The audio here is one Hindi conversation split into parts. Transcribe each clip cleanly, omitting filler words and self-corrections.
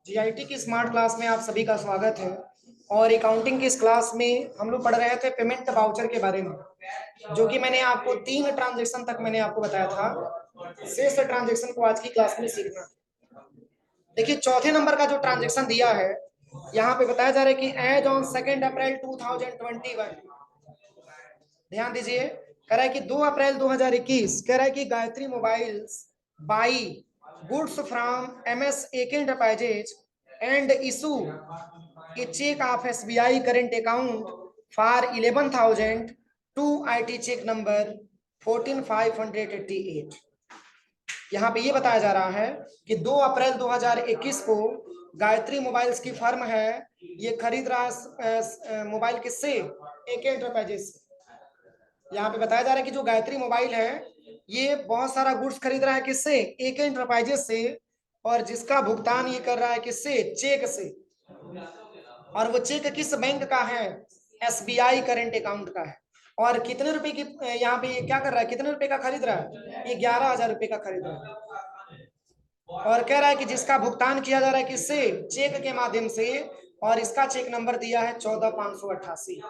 जीआईटी की स्मार्ट क्लास में आप सभी का स्वागत है। और अकाउंटिंग की इस क्लास में हम लोग पढ़ रहे थे पेमेंट वाउचर के बारे में, जो कि मैंने आपको 3 ट्रांजैक्शन तक मैंने आपको बताया था। शेष ट्रांजैक्शन को आज की क्लास में सीखना है। देखिए चौथे नंबर का जो ट्रांजैक्शन दिया है, यहाँ पे बताया जा रहा है कि एज ऑन 2 अप्रैल 2021, ध्यान दीजिए, कह रहा है कि 2 अप्रैल 2021 कह रहा है कि Gayatri mobiles by goods from MS AK enterprises and issue a cheque of SBI current account for 11,000 to IT cheque number 14,588। यहाँ पे ये बताया जा रहा है कि 2 अप्रैल 2021 को गायत्री मोबाइल्स की फर्म है, ये खरीद रहा है मोबाइल किससे? AK एंटरप्राइजेज से। यहाँ पे बताया जा रहा है कि जो गायत्री मोबाइल है ये बहुत सारा गुड्स खरीद रहा है किससे? AK एंटरप्राइजेस से। और जिसका भुगतान ये कर रहा है किससे? चेक से। और वो चेक किस बैंक का है? SBI करेंट अकाउंट का है। और कितने रुपए की यहाँ पे ये क्या कर रहा है? कितने रुपए का खरीद रहा है? ये 11,000 रुपए का खरीद रहा है। और कह रहा है कि जिसका भुगतान किया जा रहा है किससे? चेक के माध्यम से। और इसका चेक नंबर दिया है 14,588।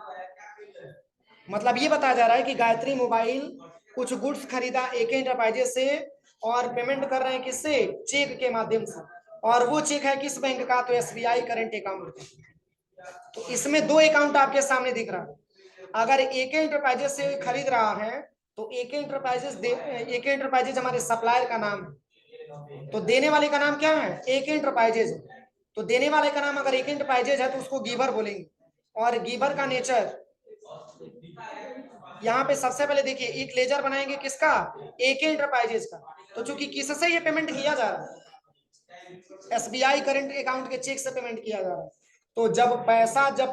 मतलब ये बताया जा रहा है कि गायत्री मोबाइल कुछ गुड्स खरीदा AK एंटरप्राइजेस से और पेमेंट कर रहे हैं किससे? चेक के माध्यम से। और वो चेक है किस बैंक का? तो SBI करेंट अकाउंट का। तो इसमें 2 अकाउंट आपके सामने दिख रहा है। अगर AK एंटरप्राइजेस से खरीद रहा है तो AK एंटरप्राइजेस हमारे सप्लायर का नाम है। तो देने वाले का नाम क्या है? AK enterprises. तो देने वाले का नाम अगर AK एंटरप्राइजेस है तो उसको गिवर बोलेंगे। और गिवर का नेचर यहाँ पे सबसे पहले देखिए, एक लेजर बनाएंगे किसका? AK एंटरप्राइजेस का। तो चूंकि किससे ये पेमेंट किया जा रहा है? SBI करंट अकाउंट के चेक से पेमेंट किया जा रहा है। तो जब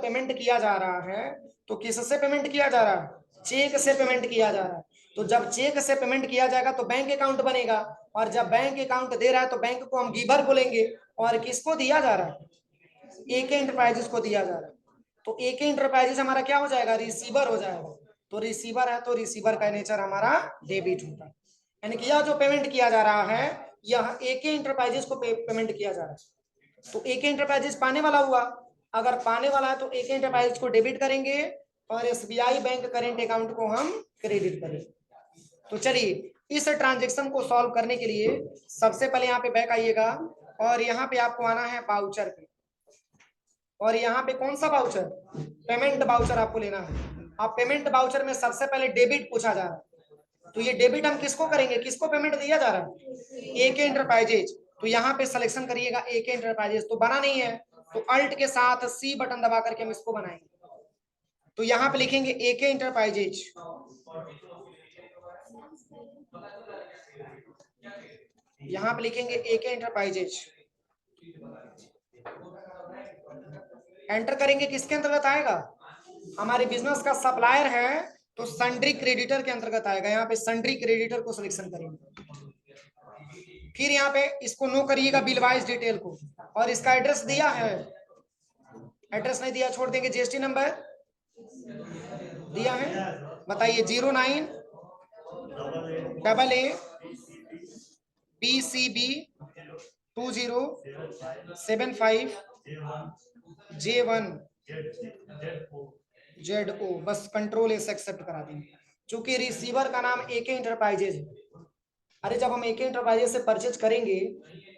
पेमेंट किया जा रहा है तो किससे पेमेंट किया जा रहा है? चेक से पेमेंट किया जा रहा है। तो जब चेक से पेमेंट किया जाएगा तो बैंक अकाउंट बनेगा। और जब बैंक अकाउंट दे रहा है तो बैंक को हम गिवर बोलेंगे। और किसको दिया जा रहा है? AK एंटरप्राइजेस को दिया जा रहा है। तो AK एंटरप्राइजेस हमारा क्या हो जाएगा? रिसीवर हो जाएगा। तो रिसीवर है तो रिसीवर का नेचर हमारा डेबिट होता है। यानी कि यह जो पेमेंट किया जा रहा है यह AK एंटरप्राइजेस को पेमेंट किया जा रहा है। तो AK एंटरप्राइजेस पाने वाला हुआ। अगर पाने वाला है तो AK एंटरप्राइजेस को डेबिट करेंगे और SBI बैंक करेंट अकाउंट को हम क्रेडिट करेंगे। तो चलिए इस ट्रांजेक्शन को सॉल्व करने के लिए सबसे पहले यहाँ पे बैक आइएगा और यहाँ पे आपको आना है वाउचर पे। और यहाँ पे कौन सा वाउचर? पेमेंट वाउचर आपको लेना है। अब पेमेंट वाउचर में सबसे पहले डेबिट पूछा जा रहा है। तो ये डेबिट हम किसको करेंगे? किसको पेमेंट दिया जा रहा है? AK enterprises. तो यहाँ पे सिलेक्शन करिएगा AK एंटरप्राइजेज। तो बना नहीं है तो अल्ट के साथ C बटन दबा करके हम इसको बनाएंगे। तो यहाँ पे लिखेंगे AK एंटरप्राइजेज। यहाँ पे लिखेंगे AK एंटरप्राइजेज। एंटर करेंगे किसके अंतर्गत आएगा? हमारे बिजनेस का सप्लायर है तो सन्ड्री क्रेडिटर के अंतर्गत आएगा। यहाँ पे सन्ड्री क्रेडिटर को सिलेक्शन करेंगे। फिर यहाँ पे इसको नो करिएगा बिल वाइज डिटेल को। और इसका एड्रेस दिया है? एड्रेस नहीं दिया, छोड़ देंगे। GST नंबर दिया है, बताइए। 09AA BCB 2075J1ZO। बस कंट्रोल S एक्सेप्ट करा देंगे। चूंकि रिसीवर का नाम AK एंटरप्राइजेज है। अरे जब हम AK एंटरप्राइजेज से परचेज करेंगे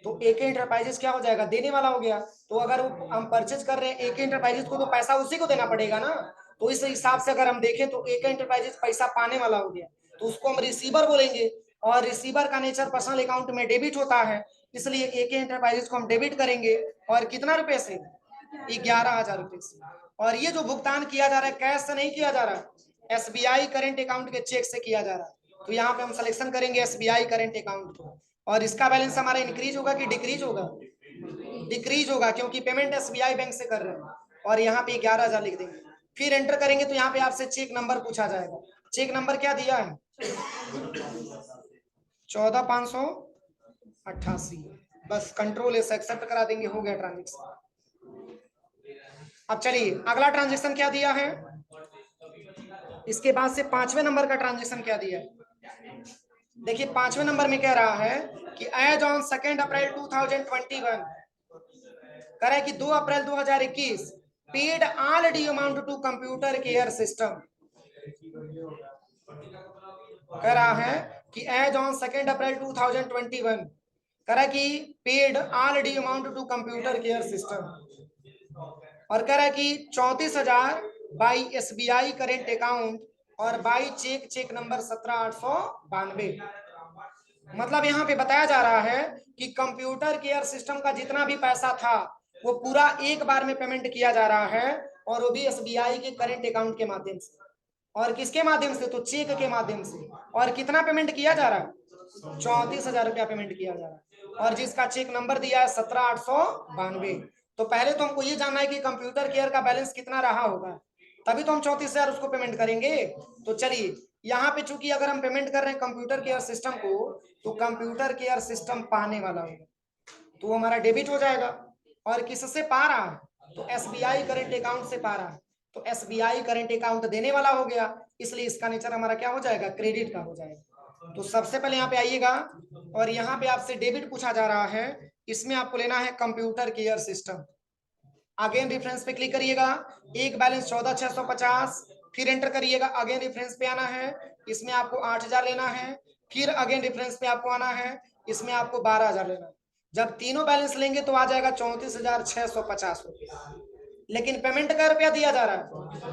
तो AK एंटरप्राइजेज क्या हो जाएगा? देने वाला हो गया। तो अगर हम परचेज कर रहे हैं AK एंटरप्राइजेज को तो पैसा उसी को देना पड़ेगा ना। तो इस हिसाब से अगर हम देखें तो AK एंटरप्राइजेज पैसा पाने वाला हो गया, तो उसको हम रिसीवर बोलेंगे। और रिसीवर का नेचर पर्सनल अकाउंट में डेबिट होता है, इसलिए AK एंटरप्राइजेज को हम डेबिट करेंगे। और कितना रुपए से? 11,000 रुपए से। और ये जो भुगतान किया जा रहा है कैश से नहीं किया जा रहा है, SBI करेंट अकाउंट के चेक से किया जा रहा है। तो यहाँ पे हम सिलेक्शन करेंगे SBI करेंट अकाउंट को। और इसका बैलेंस हमारा इंक्रीज होगा कि डिक्रीज होगा? डिक्रीज होगा, क्योंकि पेमेंट SBI बैंक से कर रहे हैं। और यहाँ पे 11,000 लिख देंगे। फिर एंटर करेंगे तो यहाँ पे आपसे चेक नंबर पूछा जाएगा। चेक नंबर क्या दिया है? 14,588। बस कंट्रोल S एक्सेप्ट करा देंगे, हो गया ट्रांजेक्शन। अब चलिए अगला ट्रांजेक्शन क्या दिया है? इसके बाद से 5वें नंबर का ट्रांजेक्शन क्या दिया है? देखिए 5वें नंबर में कह रहा है कि एज ऑन 2 अप्रैल 2021 कह रहा है कि 2 April 2021 paid all due amount to computer care system. कह रहा है कि एज ऑन 2 अप्रैल 2021 कह रहा है कि paid all due amount to computer care system, और कह रहा है कि 34,000 बाई SBI करेंट अकाउंट और बाई चेक नंबर 17,892। मतलब यहाँ पे बताया जा रहा है कि कंप्यूटर केयर सिस्टम का जितना भी पैसा था वो पूरा एक बार में पेमेंट किया जा रहा है, और वो भी SBI के करेंट अकाउंट के माध्यम से। और किसके माध्यम से? तो चेक के माध्यम से। और कितना पेमेंट किया जा रहा है? 34,000 रुपया पेमेंट किया जा रहा है, और जिसका चेक नंबर दिया है 17,892। तो पहले तो हमको ये जानना है कि कंप्यूटर केयर का बैलेंस कितना रहा होगा, तभी तो हम 34,000 उसको पेमेंट करेंगे। तो चलिए यहाँ पे चूंकि अगर हम पेमेंट कर रहे हैं कंप्यूटर केयर सिस्टम को, तो कंप्यूटर केयर सिस्टम पाने वाला होगा, तो वो हमारा डेबिट हो जाएगा। और किससे पा रहा है? तो SBI करेंट अकाउंट से पा रहा है, तो SBI करेंट अकाउंट देने वाला हो गया, इसलिए इसका नेचर हमारा क्या हो जाएगा? क्रेडिट का हो जाएगा। तो सबसे पहले यहाँ पे आइएगा, और यहाँ पे आपसे डेबिट पूछा जा रहा है, इसमें आपको लेना है computer care system. Again reference पे क्लिक करिएगा, एक बैलेंस 14,650, फिर एंटर करिएगा, अगेन रेफरेंस पे आना है, इसमें आपको 8,000 लेना है, फिर अगेन रेफरेंस पे आपको आना है, इसमें आपको 12,000 लेना है। जब तीनों बैलेंस लेंगे तो आ जाएगा 34,650 रुपया, लेकिन पेमेंट का रुपया दिया जा रहा है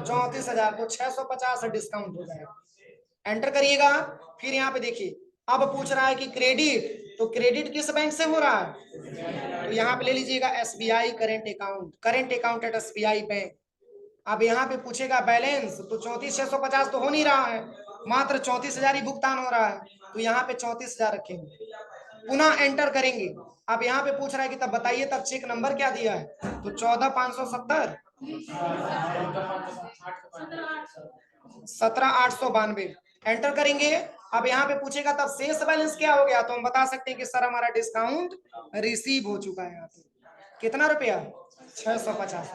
34,000, तो 650 डिस्काउंट हो जाएगा। एंटर करिएगा, फिर यहाँ पे देखिए अब पूछ रहा है कि क्रेडिट, तो क्रेडिट किस बैंक से हो रहा है? तो यहाँ पे ले लीजिएगा SBI current account at SBI bank. अब यहाँ पे पूछेगा बैलेंस, तो 34,650 तो हो नहीं रहा है, मात्र 34,000 ही भुगतान हो रहा है, तो यहाँ पे 34,000 रखेंगे, पुनः एंटर करेंगे। अब यहाँ पे पूछ रहा है कि तब बताइए तब चेक नंबर क्या दिया है? तो 14,570 17,892 एंटर करेंगे। अब यहाँ पे पूछेगा तब शेष बैलेंस क्या हो गया, तो हम बता सकते हैं कि सर हमारा डिस्काउंट रिसीव हो चुका है। यहाँ पे कितना रुपया? 650।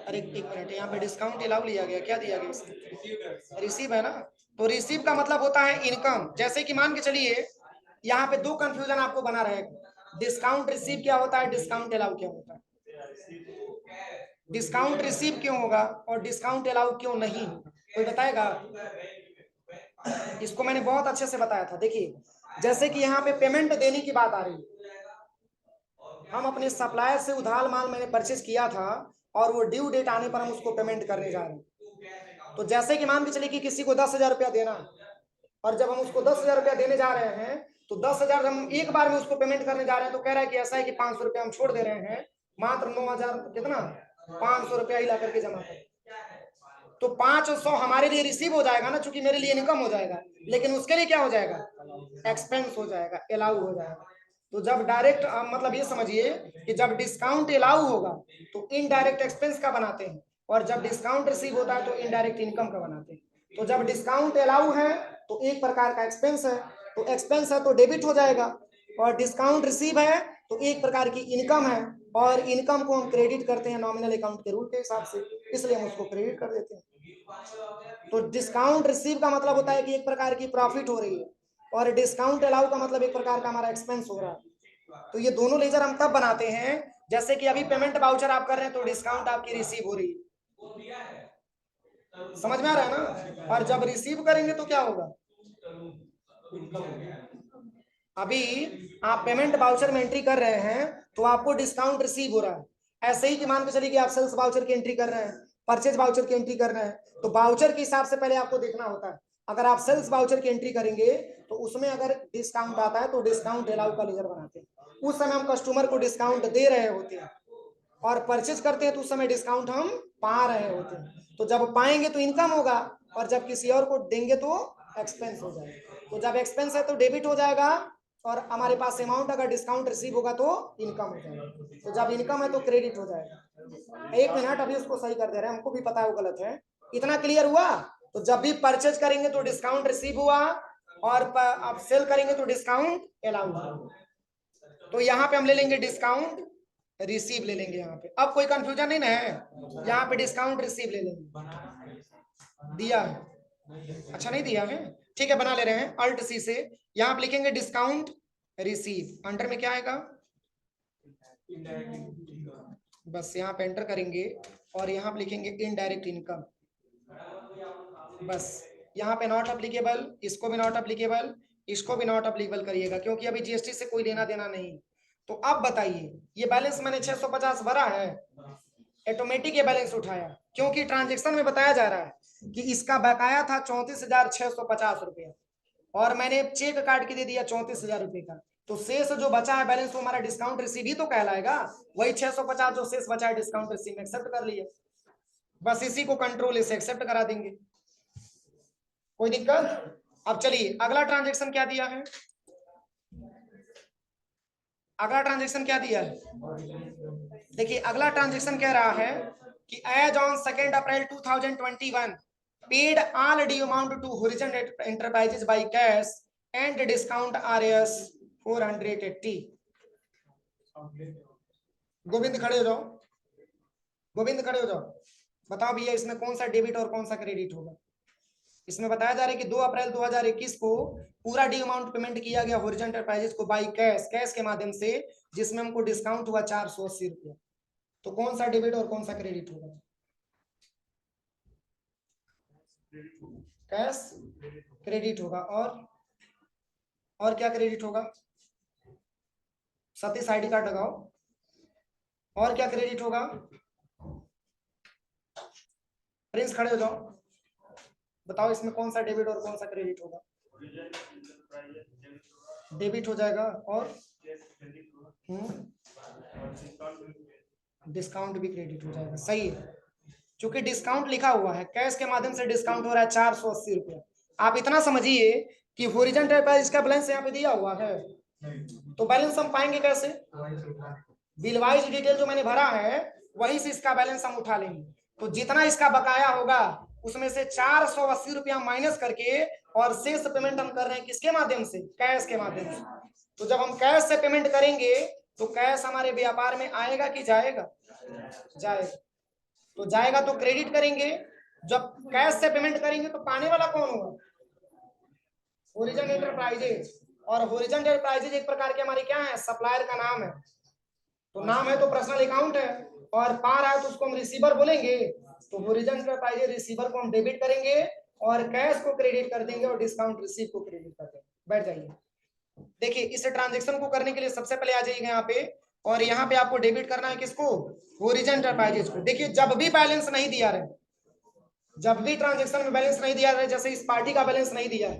अरे एक मिनट, यहाँ पे डिस्काउंट अलाउ लिया गया, क्या दिया गया? रिसीव है ना, तो रिसीव का मतलब होता है इनकम। जैसे कि मान के चलिए यहाँ पे दो कंफ्यूजन आपको बना रहेगा, डिस्काउंट रिसीव क्या होता है, डिस्काउंट अलाउ क्या होता है। डिस्काउंट रिसीव क्यों होगा और डिस्काउंट अलाउ क्यों नहीं, कोई बताएगा? इसको मैंने बहुत अच्छे से बताया था। देखिए जैसे कि यहाँ पे पेमेंट देने की बात आ रही है, हम अपने सप्लायर से उधार माल मैंने परचेज किया था, और वो ड्यू डेट आने पर हम उसको पेमेंट करने जा रहे हैं। तो जैसे कि मान के चलिए कि किसी को 10,000 रुपया देना है, और जब हम उसको 10,000 रुपया देने जा रहे हैं, तो 10,000 हम एक बार में उसको पेमेंट करने जा रहे हैं, तो कह रहा है कि ऐसा है कि 500 रुपया हम छोड़ दे रहे हैं, मात्र 9,000 कितना 500 रुपया ही ला करके जमा कर। तो 500 हमारे लिए रिसीव हो जाएगा ना, चूंकि मेरे लिए इनकम हो जाएगा, लेकिन उसके लिए क्या हो जाएगा? एक्सपेंस हो जाएगा, अलाउ हो जाएगा। तो जब डायरेक्ट मतलब ये समझिए कि जब डिस्काउंट अलाउ होगा तो इनडायरेक्ट एक्सपेंस का बनाते हैं, और जब डिस्काउंट रिसीव होता है तो इनडायरेक्ट इनकम का बनाते हैं। तो जब डिस्काउंट अलाउ है तो एक प्रकार का एक्सपेंस है, तो एक्सपेंस है तो डेबिट हो जाएगा, और डिस्काउंट रिसीव है तो एक प्रकार की इनकम है, और इनकम को हम क्रेडिट करते हैं नॉमिनल अकाउंट के रूल के हिसाब से, इसलिए हम उसको क्रेडिट कर देते हैं। तो डिस्काउंट रिसीव का मतलब होता है कि एक प्रकार की प्रॉफिट हो रही है, और डिस्काउंट अलाउ का मतलब एक प्रकार का हमारा एक्सपेंस हो रहा है। तो ये दोनों लेजर हम तब बनाते हैं जैसे कि अभी पेमेंट वाउचर आप कर रहे हैं तो डिस्काउंट आपकी रिसीव हो रही है, समझ में आ रहा है ना। और जब रिसीव करेंगे तो क्या होगा? अभी आप पेमेंट वाउचर में एंट्री कर रहे हैं तो आपको डिस्काउंट रिसीव हो रहा है, ऐसे ही कि मान के चलिए कि आप सेल्स वाउचर की एंट्री कर रहे हैं, परचेज वाउचर की एंट्री कर रहे हैं, तो वाउचर के हिसाब से पहले आपको देखना होता है। अगर आप सेल्स वाउचर की एंट्री करेंगे तो उसमें अगर डिस्काउंट आता है तो डिस्काउंट अलाउ का लेजर बनाते हैं, उस समय हम कस्टमर को डिस्काउंट दे रहे होते हैं, और परचेज करते हैं तो उस समय डिस्काउंट हम पा रहे होते हैं। तो जब पाएंगे तो इनकम होगा, और जब किसी और को देंगे तो एक्सपेंस हो जाएगा। तो जब एक्सपेंस है तो डेबिट हो जाएगा, और हमारे पास अमाउंट अगर डिस्काउंट रिसीव होगा तो इनकम हो जाएगा। तो जब इनकम है तो क्रेडिट हो जाएगा। एक मिनट, अभी उसको सही कर दे रहे हैं, हमको भी पता है वो गलत है। इतना क्लियर हुआ? तो जब भी परचेज करेंगे तो डिस्काउंट रिसीव हुआ, और अब सेल करेंगे तो डिस्काउंट अलाउ हुआ। तो यहाँ पे हम ले लेंगे डिस्काउंट रिसीव ले लेंगे। यहाँ पे अब कोई कंफ्यूजन नहीं ना है, यहाँ पे डिस्काउंट रिसीव ले लेंगे। दिया है? अच्छा नहीं दिया है, ठीक है बना ले रहे हैं अल्ट सी से। यहाँ पे लिखेंगे डिस्काउंट रिसीव, अंडर में क्या आएगा, बस यहाँ पे एंटर करेंगे और यहाँ पे लिखेंगे इनडायरेक्ट इनकम, बस यहाँ पे नॉट अप्लीकेबल, इसको भी नॉट अप्लीकेबल, इसको भी नॉट अप्लीकेबल करिएगा क्योंकि अभी जीएसटी से कोई लेना देना नहीं। तो अब बताइए ये बैलेंस मैंने 650 भरा है, ऑटोमेटिक ये बैलेंस उठाया क्योंकि ट्रांजेक्शन में बताया जा रहा है कि इसका बकाया था 34,650 रुपया और मैंने चेक काट के दे दिया 34,000 रुपए का, तो शेष जो बचा है बैलेंस वो हमारा डिस्काउंट रिसीव ही तो कहलाएगा, वही 650 जो शेष बचा है डिस्काउंट रिसीव में एक्सेप्ट कर लिया, बस इसी को कंट्रोल से एक्सेप्ट करा देंगे, कोई दिक्कत। अब चलिए अगला ट्रांजेक्शन क्या दिया है, अगला ट्रांजेक्शन क्या दिया है, देखिए अगला ट्रांजेक्शन कह रहा है कि as on 2 April 2021 paid all due amount to horizon enterprises by cash and discount RS 480। Govind खड़े हो जाओ, गोविंद खड़े हो जाओ, बताओ भैया इसमें कौन सा डेबिट और कौन सा क्रेडिट होगा। इसमें बताया जा रहा है कि 2 अप्रैल 2021 को पूरा ड्यू अमाउंट पेमेंट किया गया होरिजन एंटरप्राइजेस को बाय कैश, कैश के माध्यम से, जिसमें हमको डिस्काउंट हुआ 480 रुपया, तो कौन सा डेबिट और कौन सा क्रेडिट होगा, कैश क्रेडिट होगा, और क्या क्रेडिट होगा, सतीश आईडी कार्ड लगाओ, और क्या क्रेडिट होगा, प्रिंस खड़े हो जाओ, बताओ इसमें कौन सा डेबिट और कौन सा क्रेडिट होगा, डेबिट हो जाएगा, और डिस्काउंट भी क्रेडिट हो जाएगा, सही है, क्योंकि डिस्काउंट लिखा हुआ है, कैश के माध्यम से डिस्काउंट हो रहा है 480 रुपया। आप इतना समझिए कि होरिजन एंटरप्राइज का बैलेंस यहाँ पे दिया हुआ है, तो बैलेंस हम पाएंगे कैसे, बिल वाइज डिटेल जो मैंने भरा है वही से इसका बैलेंस हम उठा लेंगे, तो जितना इसका बकाया होगा उसमें से 480 रुपया माइनस करके और शेष पेमेंट हम कर रहे हैं किसके माध्यम से, कैश के माध्यम से। तो जब हम कैश से पेमेंट करेंगे तो कैश हमारे व्यापार में आएगा कि जाएगा, जाएगा, तो जाएगा तो क्रेडिट करेंगे, जब कैश से पेमेंट करेंगे तो पाने वाला कौन होगा, होरिजन एंटरप्राइजेज, और होरिजन एंटरप्राइजेज एक प्रकार के हमारे क्या है, सप्लायर का नाम है, तो नाम है तो पर्सनल अकाउंट है, और पा रहा है तो उसको हम रिसीवर बोलेंगे, तो होरिजन एंटरप्राइजेज रिसीवर को हम डेबिट करेंगे और कैश को क्रेडिट कर देंगे और डिस्काउंट रिसीव को क्रेडिट कर देंगे। बैठ जाइए, देखिए इस ट्रांजेक्शन को करने के लिए सबसे पहले आ जाइएगा यहाँ पे, और यहाँ पे आपको डेबिट करना है किसको, होरिजन एंटरप्राइजेज को। देखिए जब भी बैलेंस नहीं दिया रहे, जब भी ट्रांजेक्शन में बैलेंस नहीं दिया रहे, जैसे इस पार्टी का बैलेंस नहीं दिया है,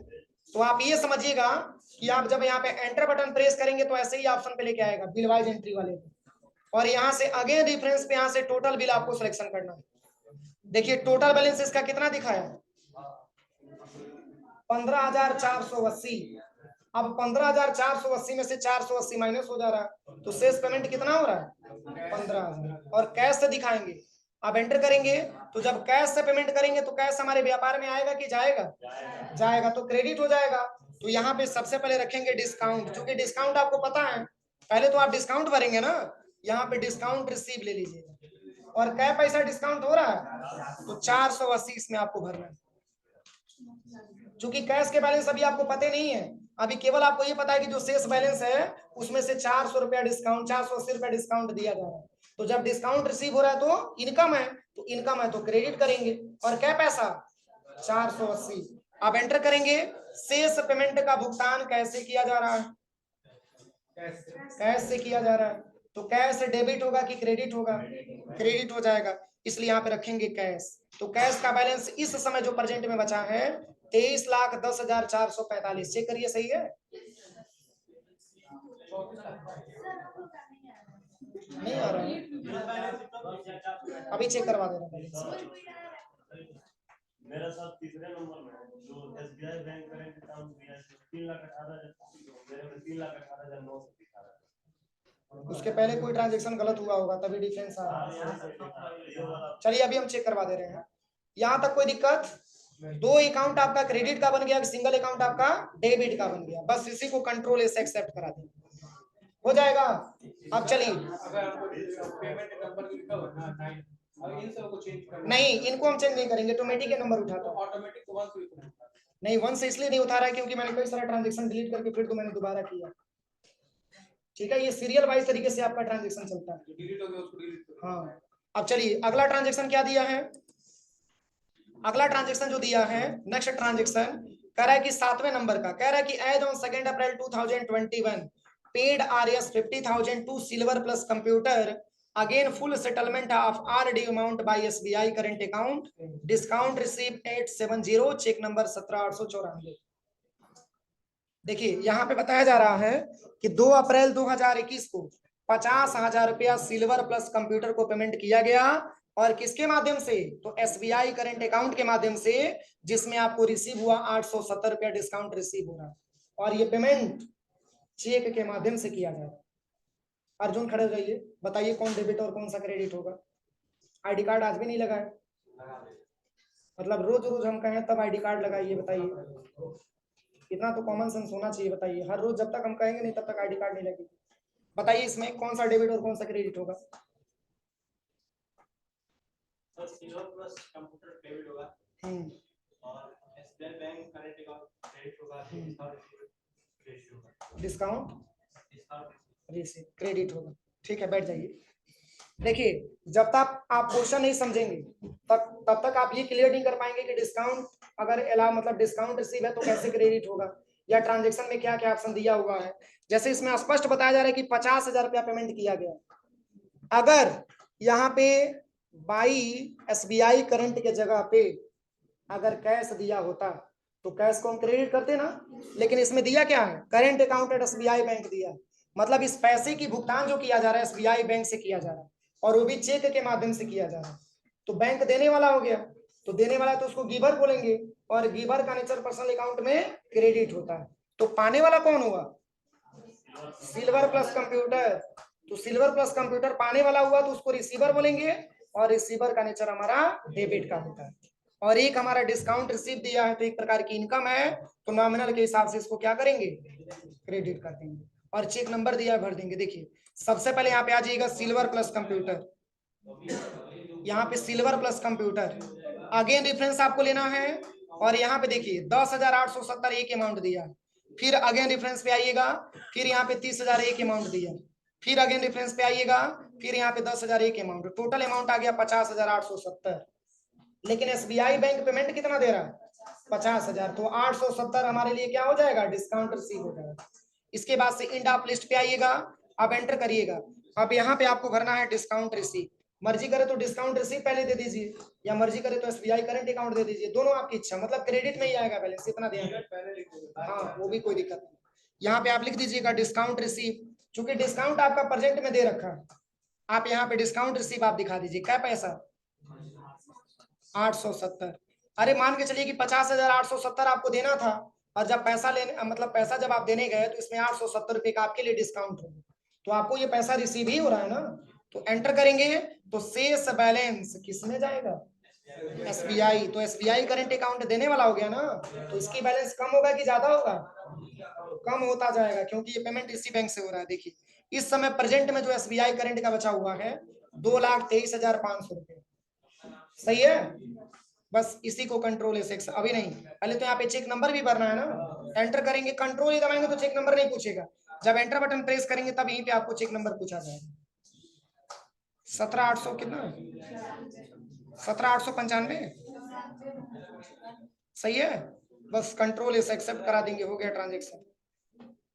तो आप ये समझिएगा कि आप जब यहाँ पे एंटर बटन प्रेस करेंगे तो ऐसे ही ऑप्शन पे लेके आएगा बिल वाइज एंट्री वाले, और यहाँ से अगेन रेफरेंस पे यहाँ से टोटल बिल आपको सिलेक्शन करना है। देखिए टोटल बैलेंस इसका कितना दिखाया, 15,480। अब 15,480 में से 480 माइनस हो जा रहा है, तो शेष पेमेंट कितना हो रहा है, 15,000, और कैश से दिखाएंगे, अब एंटर करेंगे, तो जब कैश से पेमेंट करेंगे तो कैश हमारे व्यापार में आएगा कि जाएगा, जाएगा, तो क्रेडिट हो जाएगा। तो यहाँ पे सबसे पहले रखेंगे डिस्काउंट, क्योंकि डिस्काउंट आपको पता है, पहले तो आप डिस्काउंट भरेंगे ना, यहाँ पे डिस्काउंट रिसीव ले लीजिएगा, और क्या पैसा डिस्काउंट हो रहा है, तो 480 इसमें आपको भरना है, क्योंकि कैश के बैलेंस अभी आपको पता नहीं है, अभी केवल आपको ये पता है कि जो शेष बैलेंस है उसमें से 400 रुपया डिस्काउंट, 480 रुपया डिस्काउंट दिया जा रहा है, तो जब डिस्काउंट रिसीव हो रहा है तो इनकम है, तो इनकम है तो क्रेडिट करेंगे, और क्या पैसा 480। आप एंटर करेंगे, शेष पेमेंट का भुगतान कैसे किया जा रहा है, कैश से किया जा रहा है, तो कैश से डेबिट होगा कि क्रेडिट होगा, क्रेडिट हो जाएगा, इसलिए यहाँ पे रखेंगे कैश। तो कैश का बैलेंस इस समय जो प्रेजेंट में बचा है 23,10,445, चेक करिए सही है, नहीं आ रहा है, अभी चेक करवा दे रहा हूँ। मेरा साथ तीसरे नंबर में जो SBI बैंक करेंट अकाउंट दिया है 3,18,000, मेरे में 3,18,900 दिखा रहा है, उसके पहले कोई ट्रांजैक्शन गलत हुआ होगा तभी डिफरेंस आ रहा है। चलिए अभी हम चेक करवा दे रहे हैं, यहाँ तक कोई दिक्कत, दो अकाउंट आपका क्रेडिट का बन गया, सिंगल अकाउंट आपका डेबिट का बन गया, बस इसी को कंट्रोल से एक्सेप्ट करा दें, हो जाएगा। अब चलिए नहीं, इनको हम चेंज नहीं करेंगे, ऑटोमेटिक के नंबर उठाता है, ऑटोमेटिक नहीं 1 से इसलिए नहीं उठा रहा है क्योंकि मैंने कई सारा ट्रांजैक्शन डिलीट करके फिर तो मैंने दोबारा किया, ठीक है, ये सीरियल वाइज तरीके से आपका ट्रांजेक्शन चलता है। डिलीट हो गया उसको डिलीट करो। हाँ, अब चलिए अगला ट्रांजेक्शन क्या दिया है। अगला ट्रांजेक्शन जो दिया है, नेक्स्ट ट्रांजेक्शन कह रहा है कि 7वें नंबर का कह रहा है कि as on 2 April 2021 paid RS 50,000 to silver plus computer again full settlement of RD amount by SBI current account discount receive 870 cheque number 17,894। देखिए यहाँ पे बताया जा रहा है कि 2 अप्रैल 2021 को 50,000 रुपया सिल्वर प्लस कंप्यूटर को पेमेंट किया गया, और किसके माध्यम से, तो SBI करंट अकाउंट के माध्यम से, जिसमें आपको रिसीव हुआ 870 रुपया डिस्काउंट रिसीव हो रहा है, और ये पेमेंट चेक के माध्यम से किया जा रहा है। अर्जुन खड़े हो जाइए, बताइए कौन डेबिट और कौन सा क्रेडिट होगा। आईडी कार्ड आज भी नहीं लगाए, मतलब रोज रोज हम कहें तब आईडी कार्ड लगाइए, बताइए, इतना तो कॉमन सेंस होना चाहिए। बताइए, हर रोज जब तक हम कहेंगे नहीं तब तक आईडी कार्ड नहीं लगेगी। बताइए इसमें कौन सा डेबिट और कौन सा क्रेडिट होगा। सिल्वर प्लस कंप्यूटर डेबिट होगा और SBI bank current account credit होगा, डिस्काउंट रिसीव क्रेडिट होगा। ठीक है, बैठ जाइए। देखिए, जब तक आप क्वेश्चन नहीं समझेंगे तब तक आप ये क्लियर नहीं कर पाएंगे कि डिस्काउंट अगर अलाउ मतलब डिस्काउंट रिसीव है तो कैसे क्रेडिट होगा, या ट्रांजेक्शन में क्या क्या ऑप्शन दिया हुआ है। जैसे इसमें स्पष्ट बताया जा रहा है कि 50,000 रुपया पेमेंट किया गया, अगर यहाँ पे बाई SBI करंट के जगह पे अगर कैश दिया होता तो कैश को हम क्रेडिट करते ना, लेकिन इसमें दिया क्या है, current account at SBI bank दिया, मतलब इस पैसे की भुगतान जो किया जा रहा है SBI बैंक से किया जा रहा है, और वो भी चेक के माध्यम से किया जा रहा है। तो बैंक देने वाला हो गया, तो देने वाला तो उसको गिवर बोलेंगे, और गिवर का नेचर पर्सनल अकाउंट में क्रेडिट होता है। तो पाने वाला कौन हुआ, सिल्वर प्लस कंप्यूटर। तो सिल्वर प्लस कंप्यूटर पाने वाला हुआ तो उसको रिसीवर बोलेंगे, और रिसीवर का नेचर हमारा डेबिट का होता है। और एक हमारा डिस्काउंट रिसीव दिया है तो एक प्रकार की इनकम है, तो नॉमिनल के हिसाब से इसको क्या करेंगे, क्रेडिट कर देंगे, और चेक नंबर दिया भर देंगे। देखिए सबसे पहले यहाँ पे आ जाएगा सिल्वर प्लस कंप्यूटर, यहाँ पे silver plus computer again reference आपको लेना है, और यहाँ पे देखिए 10,870 एक अमाउंट दिया, फिर अगेन रेफरेंस पे आइएगा, फिर यहाँ पे 30,000 एक अमाउंट दिया, फिर अगेन रेफरेंस पे आइएगा, फिर यहाँ पे 10,000 एक अमाउंट, टोटल अमाउंट आ गया 50,870। लेकिन SBI बैंक पेमेंट कितना दे रहा है, 50,000, तो 870 हमारे लिए क्या हो जाएगा, डिस्काउंट रिसीव हो जाएगा। इसके बाद से इंड ऑफ लिस्ट पे आइएगा, अब एंटर करिएगा। अब यहाँ पे आपको भरना है डिस्काउंट रिसीव, मर्जी करे तो डिस्काउंट रिसीव पहले दे दीजिए, या मर्जी करे तो SBI करंट अकाउंट दे दीजिए, दोनों आपकी इच्छा, मतलब क्रेडिट में ही आएगा बैलेंस, इतना ध्यान। हाँ वो भी कोई दिक्कत नहीं। यहाँ पे आप लिख दीजिएगा डिस्काउंट रिसीव, चूंकि डिस्काउंट आपका प्रेजेंट में दे रखा है, आप यहाँ पे डिस्काउंट रिसीव आप दिखा दीजिए, क्या पैसा 870। अरे मान के चलिए कि 50,870 आपको देना था, और जब पैसा लेने मतलब पैसा जब आप देने गए तो इसमें 870 रुपए का आपके लिए डिस्काउंट हो, तो आपको ये पैसा रिसीव ही हो रहा है ना, तो एंटर करेंगे तो शेष बैलेंस किसमें जाएगा, SBI, तो SBI करंट अकाउंट देने वाला हो गया ना, तो इसकी बैलेंस कम होगा कि ज्यादा होगा, कम होता जाएगा, क्योंकि ये पेमेंट इसी बैंक से हो रहा है। देखिए इस समय प्रेजेंट में जो SBI करंट का बचा हुआ है 2,23,500 रुपए, सही है। बस इसी को कंट्रोल S अभी नहीं, पहले तो यहाँ पे चेक नंबर भी भरना है ना, एंटर करेंगे, कंट्रोल दबाएंगे तो चेक नंबर नहीं पूछेगा, जब एंटर बटन प्रेस करेंगे तब यहीं पे आपको चेक नंबर पूछा जाएगा। 17,800 कितना, 17,895 सही है। बस कंट्रोल S एक्सेप्ट करा देंगे, हो गया ट्रांजेक्शन।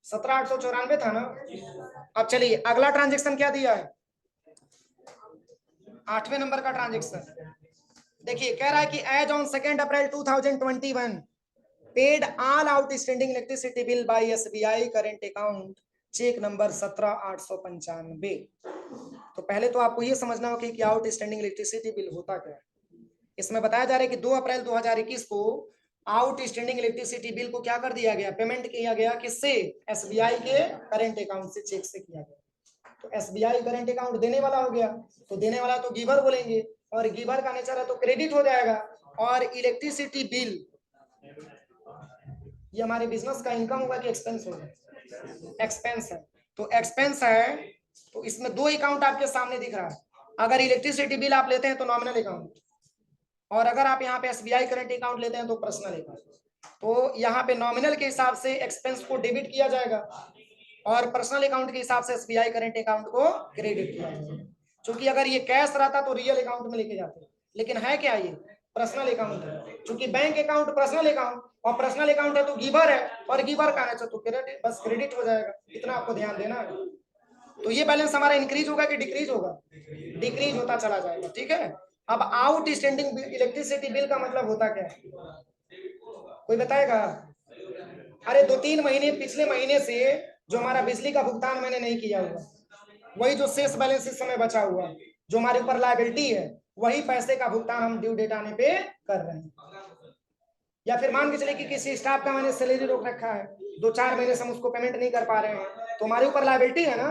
17,894 था ना। अब चलिए अगला ट्रांजेक्शन क्या दिया है, 8वें नंबर का ट्रांजेक्शन। देखिए कह रहा है कि as on 2 April 2021 paid all outstanding electricity bill by SBI current account cheque number 17,895। तो पहले तो आपको ये समझना होगा कि आउटस्टैंडिंग इलेक्ट्रिसिटी बिल होता क्या है। इसमें बताया जा रहा है कि 2 अप्रैल 2021 को आउटस्टैंडिंग इलेक्ट्रिसिटी बिल को क्या कर दिया गया, पेमेंट किया गया, किससे, SBI के करंट अकाउंट से, चेक से किया गया। तो SBI करंट अकाउंट देने वाला हो गया, तो देने वाला तो गिवर बोलेंगे, और गिवर का नेचर है तो क्रेडिट हो जाएगा, और इलेक्ट्रिसिटी बिल ये हमारे बिजनेस का इनकम होगा कि एक्सपेंस होगा, एक्सपेंस है, तो एक्सपेंस है, तो इसमें दो अकाउंट आपके सामने दिख रहा है। अगर इलेक्ट्रिसिटी बिल आप लेते हैं तो नॉमिनल अकाउंट, और अगर आप यहाँ पे SBI करंट अकाउंट लेते हैं तो पर्सनल अकाउंट। तो यहाँ पे नॉमिनल के हिसाब से एक्सपेंस को डेबिट किया जाएगा, और पर्सनल अकाउंट के हिसाब से एसबीआई करंट अकाउंट को क्रेडिट किया जाएगा। क्योंकि अगर ये कैश रहता तो रियल अकाउंट में लेके जाते, लेकिन है क्या, ये पर्सनल अकाउंट है। क्योंकि बैंक अकाउंट पर्सनल अकाउंट और पर्सनल अकाउंट है तो गिवर है, और गिवर का है तो क्रेडिट, बस क्रेडिट हो जाएगा। इतना आपको ध्यान देना है। तो ये बैलेंस हमारा इंक्रीज होगा कि डिक्रीज होगा? डिक्रीज होता चला जाएगा। ठीक है। अब आउट स्टैंडिंग इलेक्ट्रिसिटी बिल का मतलब होता क्या है, कोई बताएगा? अरे 2-3 महीने पिछले महीने से जो हमारा बिजली का भुगतान मैंने नहीं किया हुआ, वही जो शेष बैलेंस इस समय बचा हुआ, जो हमारे ऊपर लायबिलिटी है, वही पैसे का भुगतान हम ड्यू डेट आने पे कर रहे हैं। या फिर मान के चले कि किसी स्टाफ का मैंने सैलरी रोक रखा है, 2-4 महीने से हम उसको पेमेंट नहीं कर पा रहे हैं, तो हमारे ऊपर लायबिलिटी है ना।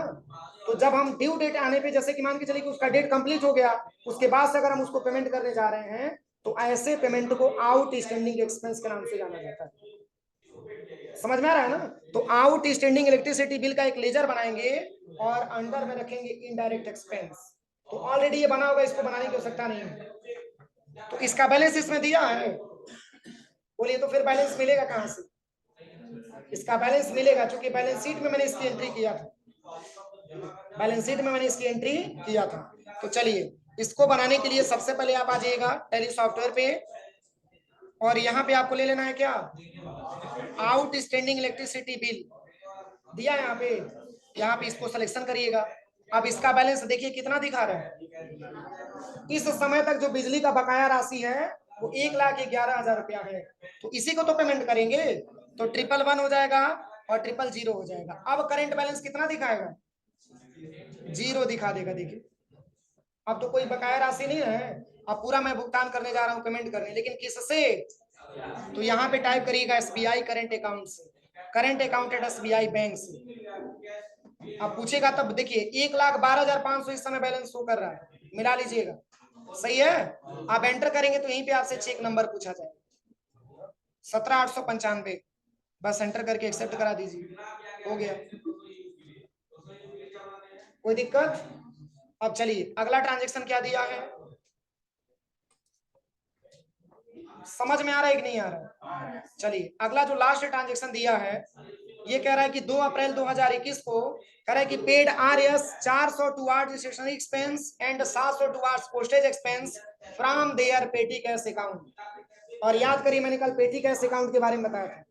तो जब हम ड्यू डेट आने पे, जैसे कि मान के चले कि उसका डेट कंप्लीट हो गया, उसके बाद से अगर हम उसको पेमेंट करने जा रहे हैं, तो ऐसे पेमेंट को आउट स्टैंडिंग एक्सपेंस के नाम से जाना जाता है। समझ में आ रहा है ना? तो आउट स्टैंडिंग इलेक्ट्रिसिटी बिल का एक लेजर बनाएंगे और अंडर में रखेंगे इनडायरेक्ट एक्सपेंस। तो ऑलरेडी ये बना होगा, इसको बनाने की आवश्यकता नहीं है। तो इसका बैलेंस इसमें दिया है, बोलिए तो फिर बैलेंस मिलेगा कहां से? इसका बैलेंस मिलेगा क्योंकि बैलेंस शीट में मैंने इसकी एंट्री किया था, बैलेंस शीट में मैंने इसकी एंट्री किया था। तो चलिए, इसको बनाने के लिए सबसे पहले आप आ जाइएगा टैली सॉफ्टवेयर पे, और यहाँ पे आपको ले लेना है क्या, आउट स्टैंडिंग इलेक्ट्रिसिटी बिल दिया है यहाँ पे इसको सिलेक्शन करिएगा। अब इसका बैलेंस देखिए कितना दिखा रहा है। इस समय तक जो बिजली का बकाया राशि है वो 1,11,000 रुपया है। तो इसी को तो पेमेंट करेंगे, तो 111 हो जाएगा और 000 हो जाएगा। अब करंट बैलेंस कितना दिखाएगा? 0 दिखा देगा। देखिए अब तो कोई बकाया राशि नहीं है, अब पूरा मैं भुगतान करने जा रहा हूँ, पेमेंट करने, लेकिन किससे? तो यहाँ पे टाइप करिएगा एसबीआई करंट अकाउंट से, current account at SBI bank से। अब पूछेगा तब देखिए 1,12,500 इस समय बैलेंस शो कर रहा है, मिला लीजिएगा। सही है। आप एंटर करेंगे तो यहीं पे आपसे चेक नंबर पूछा जाएगा 17,895, बस एंटर करके एक्सेप्ट करा दीजिए, हो गया। कोई दिक्कत? अब चलिए अगला ट्रांजेक्शन क्या दिया है, समझ में आ रहा है कि नहीं आ रहा? चलिए अगला जो लास्ट ट्रांजेक्शन दिया है, ये कह रहा है कि 2 अप्रैल 2021 को कह रहा है कि paid RS 400 towards stationery expense and 700 towards postage expense from their petty cash account. और याद करिए मैंने कल पेटी कैश अकाउंट के बारे में बताया था।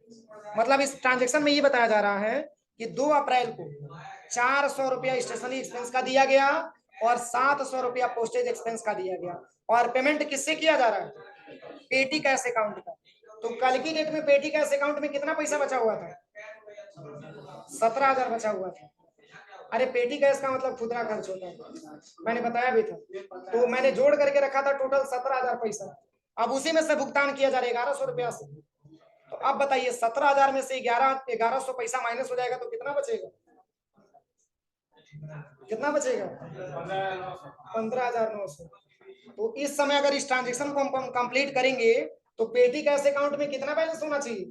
मतलब इस ट्रांजेक्शन में ये बताया जा रहा है कि 2 अप्रैल को 400 रुपया स्टेशनरी एक्सपेंस का दिया गया और 700 रुपया पोस्टेज एक्सपेंस का दिया गया, और पेमेंट किससे किया जा रहा है? पेटी कैश अकाउंट का। तो कल की डेट में पेटी कैश अकाउंट में कितना पैसा बचा हुआ था? 17,000 बचा हुआ था। अरे पेटी कैश का मतलब खुदरा खर्च होता है, मैंने बताया भी था। तो मैंने जोड़ करके रखा था टोटल 17,000 पैसा। अब उसी में से भुगतान किया जा रहा है 1,100 रुपया से। तो अब बताइए 17,000 में से 1,100 पैसा माइनस हो जाएगा तो कितना बचेगा? कितना बचेगा? 15,900। तो इस समय अगर इस ट्रांजेक्शन को हम कंप्लीट करेंगे तो पेटी कैश अकाउंट में कितना बैलेंस होना चाहिए?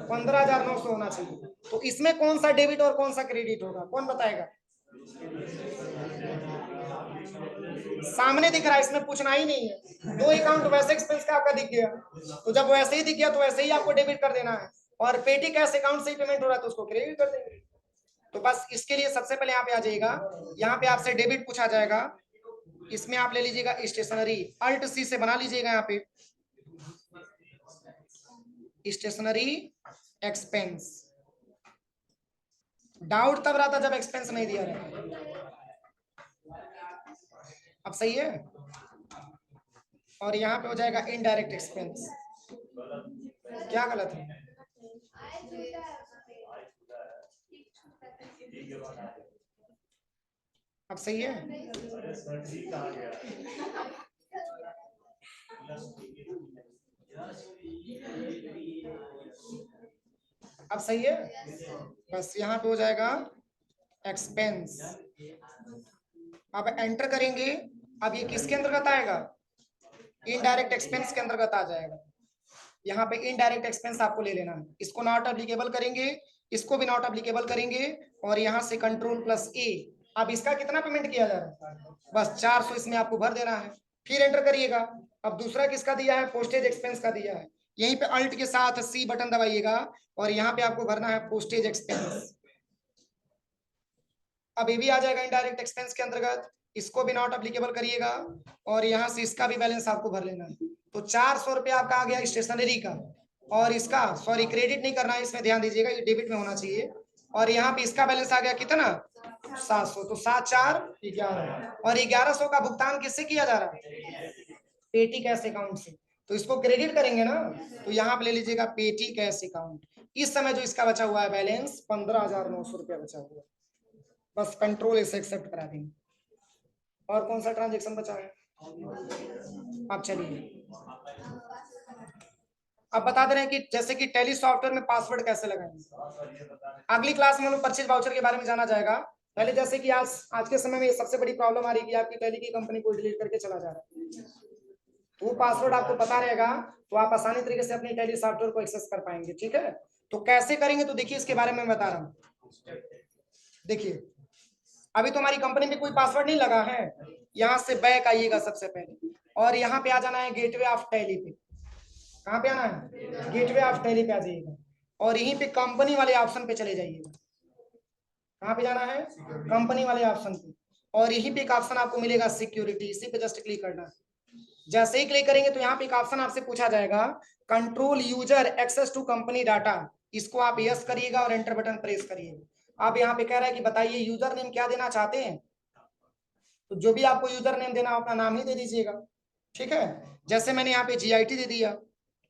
15,900 होना चाहिए। तो इसमें कौन सा डेबिट और कौन सा क्रेडिट होगा, कौन बताएगा? सामने दिख रहा है, इसमें पूछना ही नहीं है। 2 अकाउंट वैसे एक्सपेंस का आपका दिख गया, तो जब वैसे ही दिख गया तो वैसे ही आपको डेबिट कर देना है, और पेटी कैश अकाउंट से ही पेमेंट हो रहा है तो उसको क्रेडिट कर देंगे। तो बस इसके लिए सबसे पहले यहाँ पे आ जाइएगा, यहाँ पे आपसे डेबिट पूछा जाएगा। इसमें आप ले लीजिएगा स्टेशनरी, अल्ट सी से बना लीजिएगा यहाँ पे स्टेशनरी एक्सपेंस। डाउट तब रहता जब एक्सपेंस नहीं दिया रहता। अब सही है। और यहाँ पे हो जाएगा इनडायरेक्ट एक्सपेंस। क्या गलत है? अब सही है। अब सही है। बस यहाँ पे हो जाएगा एक्सपेंस। अब एंटर करेंगे। अब ये किसके अंतर्गत आएगा? इनडायरेक्ट एक्सपेंस के अंतर्गत आ जाएगा। यहाँ पे इनडायरेक्ट एक्सपेंस आपको ले लेना है, इसको नॉट एप्लीकेबल करेंगे, इसको भी नॉट एप्लीकेबल करेंगे, और यहाँ से कंट्रोल+A। अब इसका कितना पेमेंट किया जा रहा है? बस 400 इसमें आपको भर देना है, फिर एंटर करिएगा। अब दूसरा किसका दिया है? पोस्टेज एक्सपेंस का दिया है। यहीं पे अल्ट के साथ C बटन दबाइएगा और यहाँ पे आपको भरना है पोस्टेज एक्सपेंस। अब ये भी आ जाएगा इनडायरेक्ट एक्सपेंस के अंतर्गत, इसको भी नॉट अप्लीकेबल करिएगा और यहाँ से इसका भी बैलेंस आपको भर लेना है। तो 400 रुपया आपका आ गया स्टेशनरी का, और इसका सॉरी क्रेडिट नहीं करना है, इसमें ध्यान दीजिएगा, ये डेबिट में होना चाहिए। और यहाँ पे इसका बैलेंस आ गया कितना, 700। तो 7 4 11, और 1100 का भुगतान किससे किया जा रहा है, पेटी कैश अकाउंट से। तो इसको क्रेडिट करेंगे ना, तो यहाँ पे ले लीजिएगा पेटी कैश अकाउंट। इस समय जो इसका बचा हुआ है बैलेंस 15,900 रुपया बचा हुआ है, बस कंट्रोल इसे एक्सेप्ट करा देंगे। और कौन सा ट्रांजेक्शन बचा है, अब चलिए अब बता दे रहे हैं कि जैसे कि टैली सॉफ्टवेयर में पासवर्ड कैसे लगाएंगे। अगली क्लास में हम परचेज वाउचर के बारे में जाना जाएगा। पहले जैसे कि आज के समय में सबसे बड़ी प्रॉब्लम आ रही है कि आपकी टैली की कंपनी को डिलीट करके चला जा रहा है, तो वो पासवर्ड आपको पता रहेगा तो आप आसानी तरीके से अपनी टैली सॉफ्टवेयर को एक्सेस कर पाएंगे। ठीक है, तो कैसे करेंगे, तो देखिए इसके बारे में मैं बता रहा हूँ। देखिए अभी तो हमारी कंपनी में कोई पासवर्ड नहीं लगा है, यहाँ से बैक आइएगा सबसे पहले, और यहाँ पे आ जाना है गेटवे ऑफ टैली पे। कहाँ पे आना है, गेटवे ऑफ टैली पे आ जाइएगा, और यहीं पे कंपनी वाले ऑप्शन पे चले जाइएगा। कहाँ पे जाना है, कंपनी वाले ऑप्शन पे, और यहीं पे एक ऑप्शन आपको मिलेगा सिक्योरिटी, इसी पे जस्ट क्लिक करना है। जैसे ही क्लिक करेंगे तो यहाँ पे एक ऑप्शन आपसे पूछा जाएगा control user access to company data, इसको आप यस करिएगा और एंटर बटन प्रेस करिएगा। आप यहाँ पे कह रहा है कि बताइए यूजर नेम क्या देना चाहते हैं, तो जो भी आपको यूजर नेम देना अपना नाम ही दे दीजिएगा। ठीक है, जैसे मैंने यहाँ पे GIT दे दिया,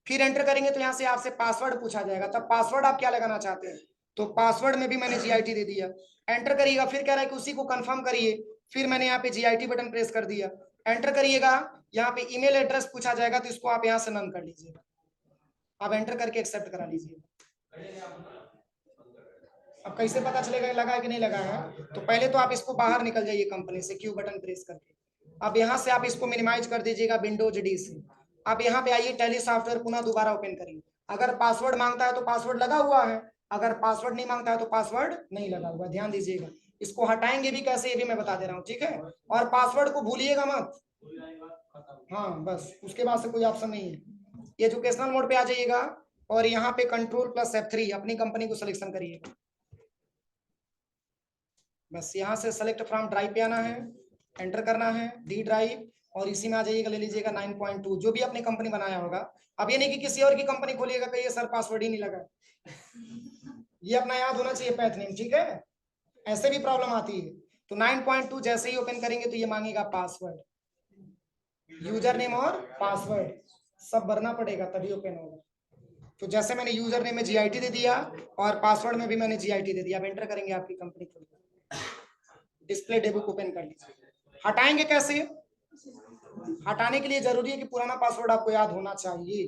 फिर एंटर करेंगे तो यहाँ से आपसे पासवर्ड पूछा जाएगा, तब पासवर्ड आप क्या लगाना चाहते हैं, तो पासवर्ड में भी मैंने GIT दे दिया, एंटर करिएगा। फिर कह रहा है कि उसी को कंफर्म करिए, फिर मैंने यहाँ पे GIT बटन प्रेस कर दिया, एंटर करिएगा। यहाँ पे ईमेल एड्रेस पूछा जाएगा तो इसको आप यहाँ से नन कर लीजिएगा, आप एंटर करके एक्सेप्ट करा लीजिएगा। अब कैसे पता चलेगा लगा है कि नहीं लगा है, तो पहले तो आप इसको बाहर निकल जाइए कंपनी से, क्यू बटन प्रेस करके। अब यहाँ से आप इसको मिनिमाइज कर दीजिएगा विंडोज डी से। आप यहाँ पे आइए टैली सॉफ्टवेयर पुनः दोबारा ओपन करिए। अगर पासवर्ड मांगता है तो पासवर्ड लगा हुआ है, अगर पासवर्ड नहीं मांगता है तो पासवर्ड नहीं लगा हुआ, ध्यान दीजिएगा। इसको हटाएंगे भी कैसे ये भी मैं बता दे रहा हूँ, ठीक है। और पासवर्ड को भूलिएगा मत, हाँ बस उसके बाद से कोई ऑप्शन नहीं है। एजुकेशनल मोड पे आ जाइएगा और यहाँ पे Ctrl+F3 अपनी कंपनी को सिलेक्शन करिएगा। बस यहाँ से सेलेक्ट फ्रॉम ड्राइव पे आना है, एंटर करना है डी ड्राइव, और इसी में आ जाइएगा, ले लीजिएगा 9.2 जो भी अपनी कंपनी बनाया होगा। अब ये नहीं कि किसी और की कंपनी खोलिएगा कहिए सर पासवर्ड ही नहीं लगा, ये अपना याद होना चाहिए पैथ नेम, ठीक है, ऐसे भी प्रॉब्लम आती है। तो 9.2 जैसे ही ओपन करेंगे तो ये मांगेगा पासवर्ड, यूजर नेम और पासवर्ड सब भरना पड़ेगा तभी ओपन होगा। तो जैसे मैंने यूजर नेम में GIT दे दिया और पासवर्ड में भी मैंने GIT दे दिया, अब एंटर करेंगे आपकी कंपनी को, डिस्प्ले डेबुक ओपन कर लीजिए। हटाएंगे कैसे, हटाने के लिए जरूरी है कि पुराना पासवर्ड आपको याद होना चाहिए,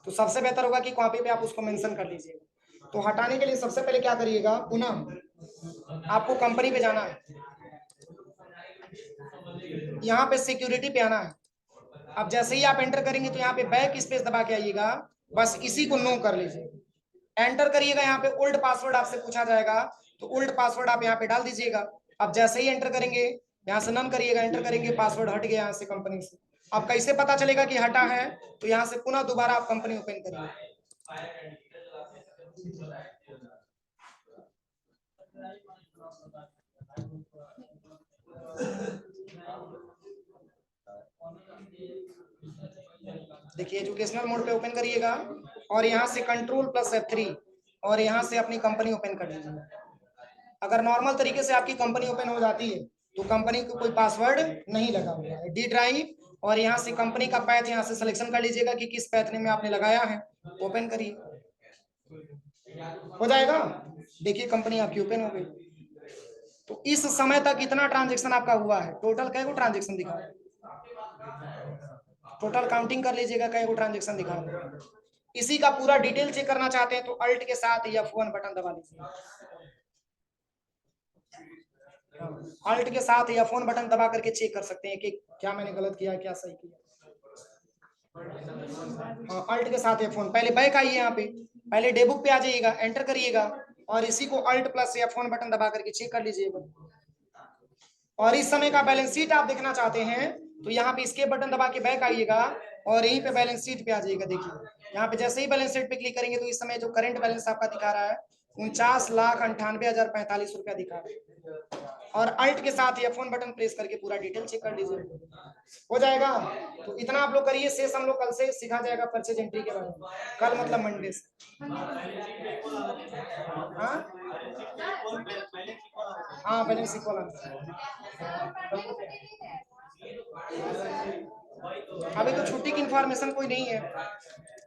तो सबसे बेहतर होगा कि कॉपी पे आप उसको मेंशन कर लीजिएगा। तो हटाने के लिए सबसे पहले क्या करिएगा, पुनः आपको कंपनी पे जाना है, यहाँ पे सिक्योरिटी पे आना है। अब जैसे ही आप एंटर करेंगे तो यहाँ पे बैक स्पेस दबा के आइएगा, बस इसी को नो कर लीजिएगा, एंटर करिएगा। यहाँ पे ओल्ड पासवर्ड आपसे पूछा जाएगा तो ओल्ड पासवर्ड आप यहाँ पे डाल दीजिएगा। अब जैसे ही एंटर करेंगे यहाँ से नन करिएगा, एंटर करेंगे पासवर्ड हट गया यहाँ से कंपनी से। अब कैसे पता चलेगा कि हटा है, तो यहाँ से पुनः दोबारा आप कंपनी ओपन करिए। देखिए एजुकेशनल मोड पे ओपन करिएगा और यहाँ से Ctrl+F3 और यहाँ से अपनी कंपनी ओपन कर लीजिए। अगर नॉर्मल तरीके से आपकी कंपनी ओपन हो जाती है तो कंपनी को कोई पासवर्ड नहीं लगा हुआ है, डी ड्राइव और यहाँ से कंपनी का पैथ यहाँ से सिलेक्शन कर लीजिएगा कि किस पैथ में आपने लगाया है, ओपन करिए, हो जाएगा। देखिए कंपनी आपकी ओपन हो गई। तो इस समय तक इतना ट्रांजेक्शन आपका हुआ है, टोटल कै गो ट्रांजेक्शन दिखा रहा है, टोटल काउंटिंग कर लीजिएगा कै गो ट्रांजेक्शन दिखा रहा है। इसी का पूरा डिटेल चेक करना चाहते हैं तो अल्ट के साथ F1 बटन दबा लीजिए, अल्ट के साथ F1 बटन दबा करके चेक कर सकते हैं कि क्या मैंने गलत किया क्या सही किया। हाँ अल्ट के साथ F1, पहले बैक आइए, यहाँ पे पहले डेबुक पे आ जाइएगा, एंटर करिएगा और इसी को Alt+F1 बटन दबा करके चेक कर लीजिएगा। और इस समय का बैलेंस शीट आप देखना चाहते हैं तो यहाँ पे इसके बटन दबा के बैक आइएगा और यहीं पे बैलेंस शीट पे आ जाइएगा। देखिए यहाँ पे जैसे ही बैलेंस शीट पे क्लिक करेंगे तो इस समय जो करंट बैलेंस आपका दिखा रहा है 49,98,045 रुपया दिखा रहा है। और अल्ट के साथ F1 बटन प्रेस करके पूरा डिटेल चेक कर लीजिए, हो जाएगा। तो इतना आप लोग करिए, शेष हम लोग कल से सीखा जाएगा परचेज एंट्री के बारे में, कल मतलब मंडे से। हाँ हाँ, बैलेंस इक्वल अभी तो छुट्टी की इंफॉर्मेशन कोई नहीं है।